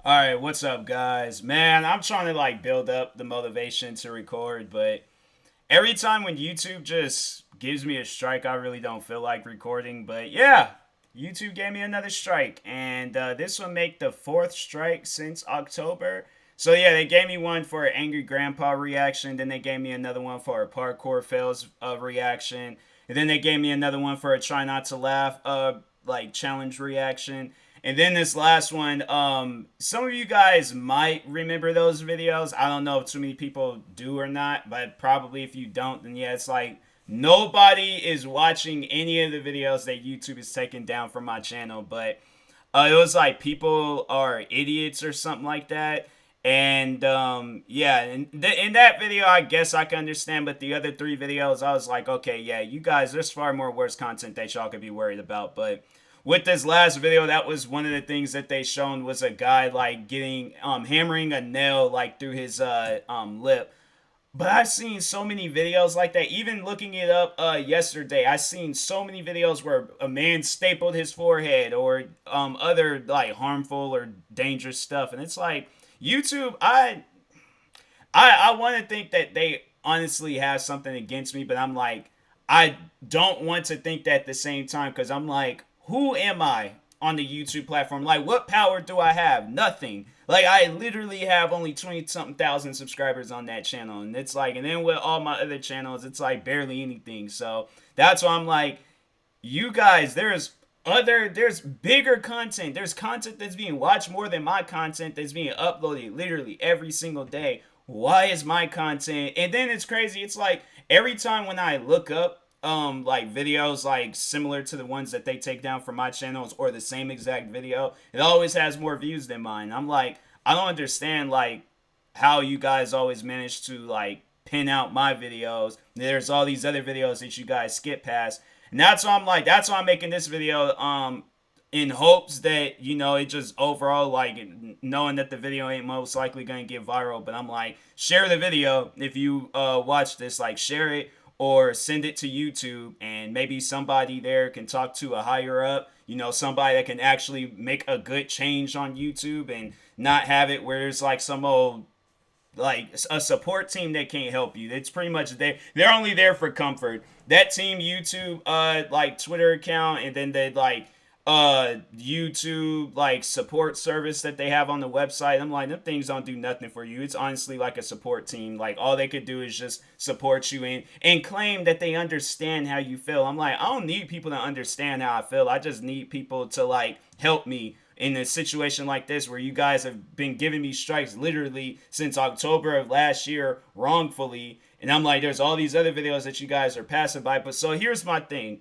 All right, what's up, guys? Man, I'm trying to like build up the motivation to record, but every time when YouTube just gives me a strike, I really don't feel like recording. But yeah, YouTube gave me another strike, and this will make the fourth strike since October. So yeah, they gave me one for an angry grandpa reaction. Then they gave me another one for a parkour fails reaction, and then they gave me another one for a try not to laugh like challenge reaction. And then this last one, some of you guys might remember those videos. I don't know if too many people do or not, but probably if you don't, then yeah, it's like nobody is watching any of the videos that YouTube is taking down from my channel. But it was like people are idiots or something like that. And yeah, in that video, I guess I can understand. But the other three videos, I was like, okay, yeah, you guys, there's far more worse content that y'all could be worried about. But with this last video, that was one of the things that they shown was a guy like getting hammering a nail like through his lip. But I've seen so many videos like that. Even looking it up yesterday, I seen so many videos where a man stapled his forehead or other like harmful or dangerous stuff, and it's like YouTube. I want to think that they honestly have something against me, but I'm like, I don't want to think that at the same time because I'm like, who am I on the YouTube platform? Like, what power do I have? Nothing. Like, I literally have only 20 something thousand subscribers on that channel. And it's like, and then with all my other channels, it's like barely anything. So that's why I'm like, you guys, there's bigger content. There's content that's being watched more than my content that's being uploaded literally every single day. Why is my content? And then it's crazy. It's like every time when I look up like videos like similar to the ones that they take down from my channels or the same exact video, it always has more views than mine. I'm like, I don't understand like how you guys always manage to like pin out my videos. There's all these other videos that you guys skip past. And that's why I'm like, that's why I'm making this video in hopes that, you know, it just overall like knowing that the video ain't most likely gonna get viral. But I'm like, share the video if you watch this, like share it or send it to YouTube, and maybe somebody there can talk to a higher up, you know, somebody that can actually make a good change on YouTube and not have it where it's like some old like a support team that can't help you. It's pretty much they're only there for comfort. That team YouTube like Twitter account, and then they like YouTube like support service that they have on the website. I'm like, them things don't do nothing for you. It's honestly like a support team. Like all they could do is just support you and claim that they understand how you feel. I'm like, I don't need people to understand how I feel. I just need people to like help me in a situation like this where you guys have been giving me strikes literally since October of last year wrongfully. And I'm like, there's all these other videos that you guys are passing by. But so here's my thing.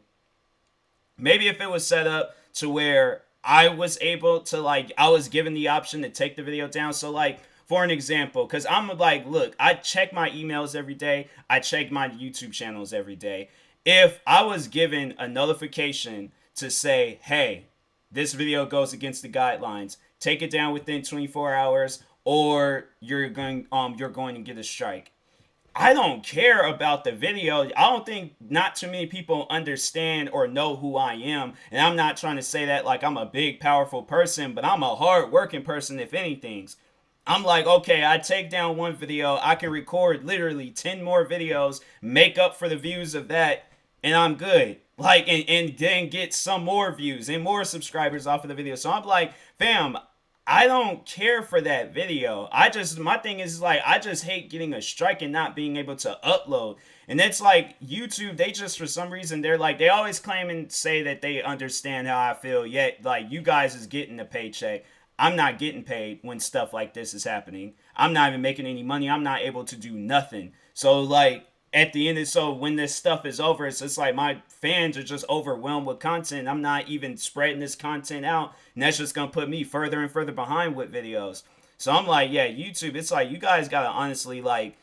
Maybe if it was set up to where I was able to like, I was given the option to take the video down. So like, for an example, because I'm like, look, I check my emails every day. I check my YouTube channels every day. If I was given a notification to say, hey, this video goes against the guidelines, take it down within 24 hours or you're going to get a strike. I don't care about the video. I don't think not too many people understand or know who I am. And I'm not trying to say that like I'm a big, powerful person, but I'm a hard working person, if anything. I'm like, okay, I take down one video, I can record literally 10 more videos, make up for the views of that, and I'm good. Like, and then get some more views and more subscribers off of the video. So I'm like, fam, I don't care for that video. My thing is like, I just hate getting a strike and not being able to upload. And it's like YouTube, they just, for some reason, they're like, they always claim and say that they understand how I feel. Yet, like, you guys is getting a paycheck. I'm not getting paid when stuff like this is happening. I'm not even making any money. I'm not able to do nothing. So, like, at the end of so when this stuff is over, it's just like my fans are just overwhelmed with content. I'm not even spreading this content out, and that's just gonna put me further and further behind with videos. So I'm like, yeah, YouTube, it's like you guys gotta honestly like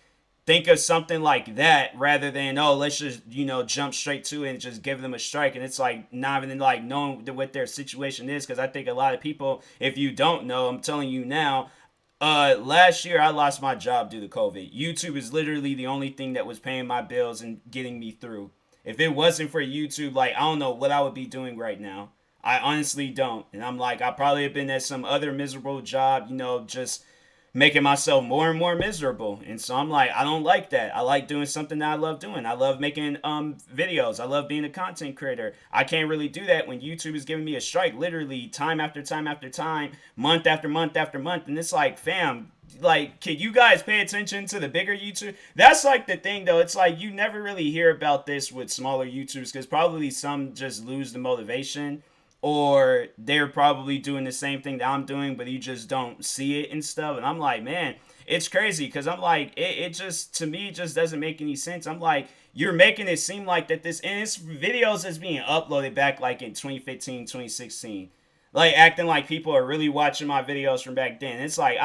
think of something like that rather than let's just jump straight to it and just give them a strike. And it's like not even like knowing what their situation is, because I think a lot of people, if you don't know, I'm telling you now, last year I lost my job due to COVID. YouTube is literally the only thing that was paying my bills and getting me through. If it wasn't for YouTube, like I don't know what I would be doing right now. I honestly don't. And I'm like, I probably have been at some other miserable job, just making myself more and more miserable. And so I'm like, I don't like that. I like doing something that I love doing. I love making videos. I love being a content creator. I can't really do that when YouTube is giving me a strike literally time after time after time, month after month after month. And it's like, fam, like, can you guys pay attention to the bigger YouTube? That's like the thing though. It's like you never really hear about this with smaller YouTubers because probably some just lose the motivation, or they're probably doing the same thing that I'm doing, but you just don't see it and stuff. And I'm like, man, it's crazy because I'm like, it just, to me, it just doesn't make any sense. I'm like, you're making it seem like that this, and it's videos that's being uploaded back like in 2015, 2016. Like acting like people are really watching my videos from back then. It's like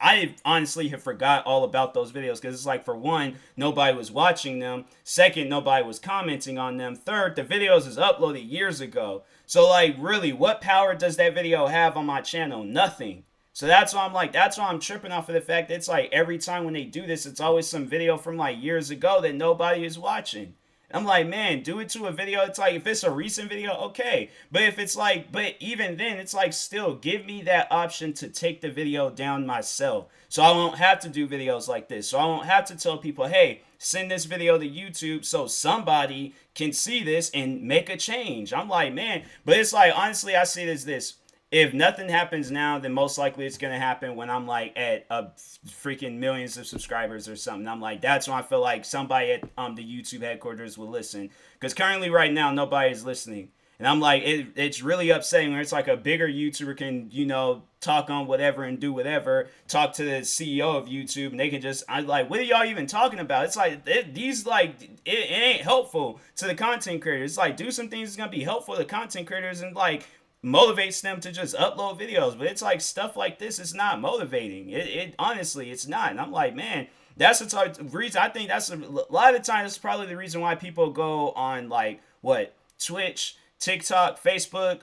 I honestly have forgot all about those videos because it's like, for one, nobody was watching them. Second, nobody was commenting on them. Third, the videos is uploaded years ago. So like, really, what power does that video have on my channel? Nothing. So that's why I'm like, that's why I'm tripping off of the fact that it's like every time when they do this, it's always some video from like years ago that nobody is watching. I'm like, man, do it to a video. It's like, if it's a recent video, okay. But if it's like, but even then, it's like, still give me that option to take the video down myself. So I won't have to do videos like this. So I won't have to tell people, hey, send this video to YouTube so somebody can see this and make a change. I'm like, man, but it's like, honestly, I see it as this. If nothing happens now, then most likely it's going to happen when I'm like at a freaking millions of subscribers or something. I'm like, that's when I feel like somebody at the YouTube headquarters will listen. Because currently right now, nobody is listening. And I'm like, it's really upsetting when it's like a bigger YouTuber can, talk on whatever and do whatever, talk to the CEO of YouTube, and they can just, I'm like, what are y'all even talking about? It's like, it ain't helpful to the content creators. It's like, do some things that's going to be helpful to content creators and like, motivates them to just upload videos. But it's like stuff like this is not motivating. It honestly, it's not. And I'm like, man, that's the type of reason. I think that's a lot of the time, it's probably the reason why people go on like what, Twitch, TikTok, Facebook,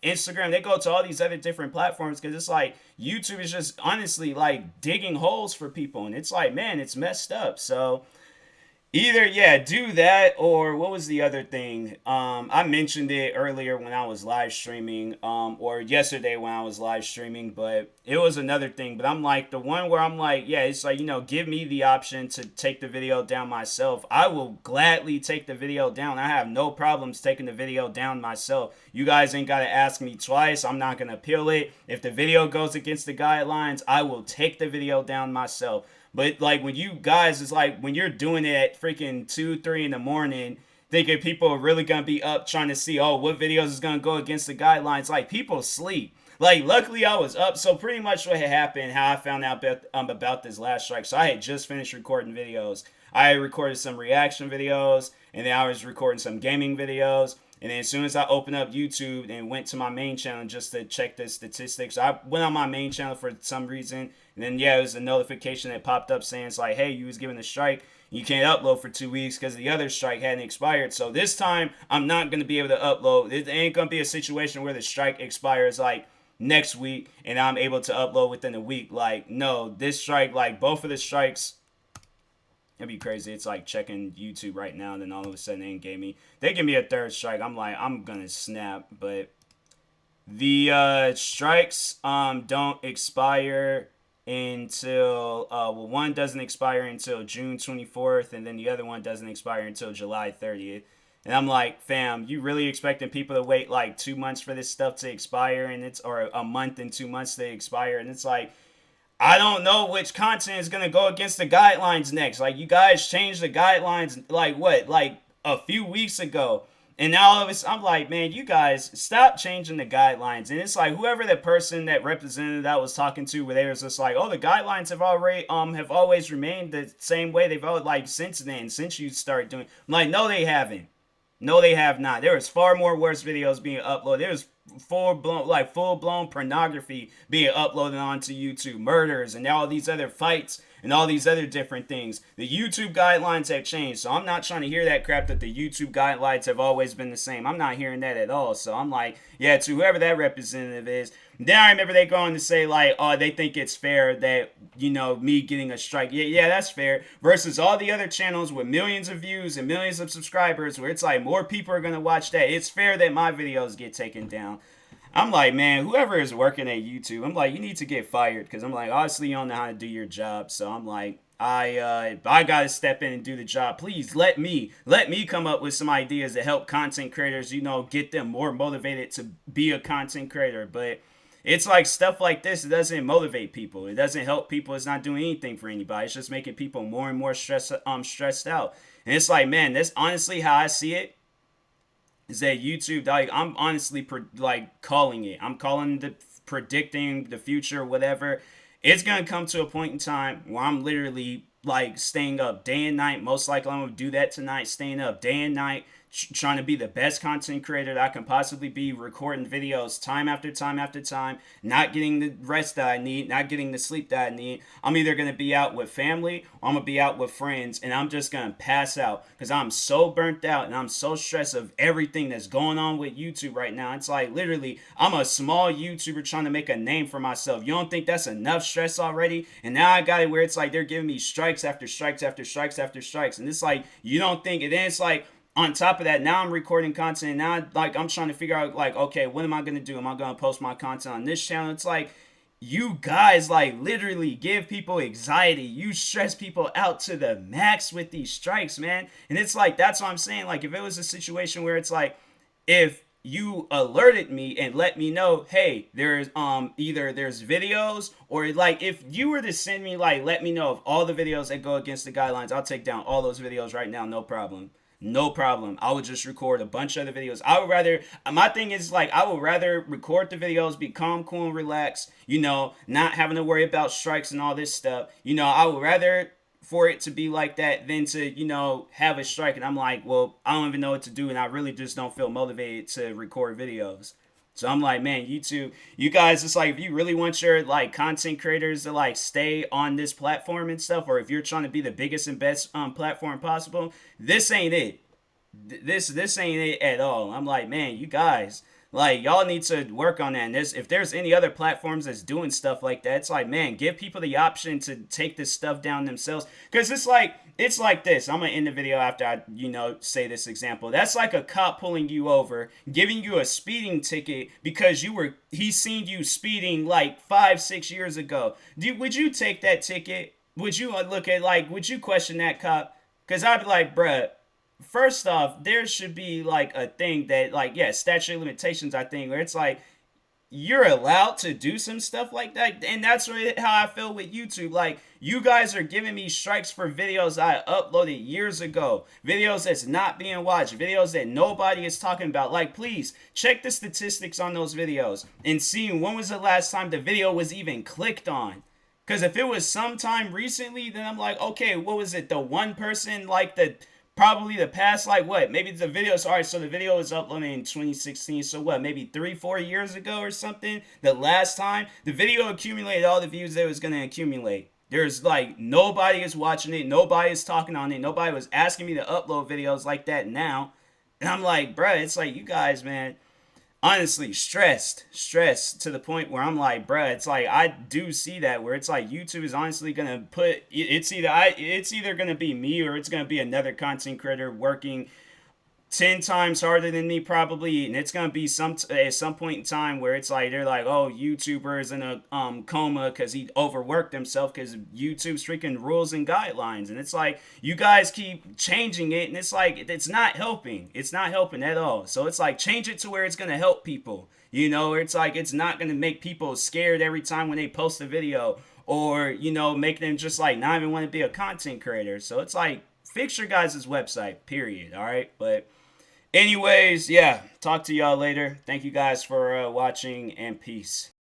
Instagram. They go to all these other different platforms because it's like YouTube is just honestly like digging holes for people. And it's like, man, it's messed up. So either, yeah, do that, or what was the other thing? I mentioned it earlier when I was live streaming, or yesterday when I was live streaming, but it was another thing. But I'm like, the one where I'm like, yeah, it's like, give me the option to take the video down myself. I will gladly take the video down. I have no problems taking the video down myself. You guys ain't got to ask me twice. I'm not going to appeal it. If the video goes against the guidelines, I will take the video down myself. But like when you guys, it's like when you're doing it at freaking 2, 3 in the morning, thinking people are really gonna be up trying to see, oh, what videos is gonna go against the guidelines. Like, people sleep. Like, luckily I was up. So pretty much what had happened, how I found out about this last strike. So I had just finished recording videos. I had recorded some reaction videos, and then I was recording some gaming videos. And then as soon as I opened up YouTube and went to my main channel just to check the statistics, I went on my main channel for some reason. And then, yeah, it was a notification that popped up saying it's like, hey, you was given a strike. You can't upload for 2 weeks because the other strike hadn't expired. So this time, I'm not going to be able to upload. It ain't going to be a situation where the strike expires like next week and I'm able to upload within a week. Like, no, this strike, like both of the strikes, it'd be crazy. It's like checking YouTube right now, and then all of a sudden they give me a third strike. I'm like, I'm gonna snap. But the strikes don't expire until one doesn't expire until June 24th, and then the other one doesn't expire until July 30th. And I'm like, fam, you really expecting people to wait like 2 months for this stuff to expire, or a month and 2 months to expire? And it's like, I don't know which content is going to go against the guidelines next. Like, you guys changed the guidelines, like, what? Like, a few weeks ago. And now all of us, I'm like, man, you guys, stop changing the guidelines. And it's like, whoever the person, that representative that I was talking to, where they was just like, oh, the guidelines have always remained the same way they've always, like, since then, since you started doing. I'm like, no, they haven't. No, they have not. There was far more worse videos being uploaded. There was full blown pornography being uploaded onto YouTube, murders, and all these other fights and all these other different things. The YouTube guidelines have changed, so I'm not trying to hear that crap that the YouTube guidelines have always been the same. I'm not hearing that at all. So I'm like, yeah, to whoever that representative is. Then I remember they going to say like, oh, they think it's fair that, you know, me getting a strike. Yeah, that's fair. Versus all the other channels with millions of views and millions of subscribers, where it's like more people are gonna watch that. It's fair that my videos get taken down. I'm like, man, whoever is working at YouTube, I'm like, you need to get fired, because I'm like, obviously you don't know how to do your job. So I'm like, I gotta step in and do the job. Please let me come up with some ideas to help content creators, you know, get them more motivated to be a content creator. But it's like stuff like this, it doesn't motivate people. It doesn't help people. It's not doing anything for anybody. It's just making people more and more stressed out. And it's like, man, that's honestly how I see it. Is that YouTube? Like, I'm honestly like calling it. I'm calling the predicting the future, whatever. It's gonna come to a point in time where I'm literally like staying up day and night. Most likely, I'm gonna do that tonight. Staying up day and night, trying to be the best content creator that I can possibly be, recording videos time after time after time, not getting the rest that I need, not getting the sleep that I need. I'm either going to be out with family or I'm going to be out with friends, and I'm just going to pass out because I'm so burnt out and I'm so stressed of everything that's going on with YouTube right now. It's like literally, I'm a small YouTuber trying to make a name for myself. You don't think that's enough stress already? And now I got it where it's like they're giving me strikes after strikes after strikes after strikes. And it's like, you don't think, and then it's like, on top of that, now I'm recording content. Now, like, I'm trying to figure out, like, okay, what am I going to do? Am I going to post my content on this channel? It's like, you guys, like, literally give people anxiety. You stress people out to the max with these strikes, man. And it's like, that's what I'm saying. Like, if it was a situation where it's like, if you alerted me and let me know, hey, there's either there's videos, or like if you were to send me, like, let me know of all the videos that go against the guidelines, I'll take down all those videos right now, no problem. No problem. I would just record a bunch of the videos. I would rather, my thing is like, I would rather record the videos, be calm, cool, and relaxed, you know, not having to worry about strikes and all this stuff. You know, I would rather for it to be like that than to, you know, have a strike and I'm like, well, I don't even know what to do, and I really just don't feel motivated to record videos. So I'm like, man, YouTube, you guys, it's like, if you really want your like content creators to like stay on this platform and stuff, or if you're trying to be the biggest and best platform possible, this ain't it. This ain't it at all. I'm like, man, you guys, like, y'all need to work on that. And if there's any other platforms that's doing stuff like that, it's like, man, give people the option to take this stuff down themselves. Because it's like this. I'm going to end the video after I, you know, say this example. That's like a cop pulling you over, giving you a speeding ticket because he seen you speeding like 5-6 years ago. Would you take that ticket? Would you would you question that cop? Because I'd be like, bruh, first off, there should be like a thing that, like, yeah, statute of limitations, I think, where it's like you're allowed to do some stuff like that. And that's how I feel with YouTube. Like, you guys are giving me strikes for videos I uploaded years ago, videos that's not being watched, videos that nobody is talking about. Like, please check the statistics on those videos and see when was the last time the video was even clicked on. Because if it was sometime recently, then I'm like, okay, what was it? The one person, like, probably the past, like, what, maybe the videos, all right, so the video was uploaded in 2016, so what, maybe 3-4 years ago or something, the last time the video accumulated all the views that it was going to accumulate. There's like, nobody is watching it, nobody is talking on it, nobody was asking me to upload videos like that now. And I'm like, bruh, it's like, you guys, man, honestly, stressed to the point where I'm like, bruh, it's like, I do see that where it's like YouTube is honestly gonna put, it's either gonna be me or it's gonna be another content creator working 10 times harder than me probably, and it's gonna be at some point in time where it's like they're like, oh, YouTuber is in a coma because he overworked himself because YouTube's freaking rules and guidelines. And it's like, you guys keep changing it, and it's like, it's not helping at all. So it's like, change it to where it's gonna help people, you know, it's like, it's not gonna make people scared every time when they post a video, or, you know, make them just like not even want to be a content creator. So it's like, fix your guys' website, period. All right, but anyways, yeah, talk to y'all later. Thank you guys for watching, and peace.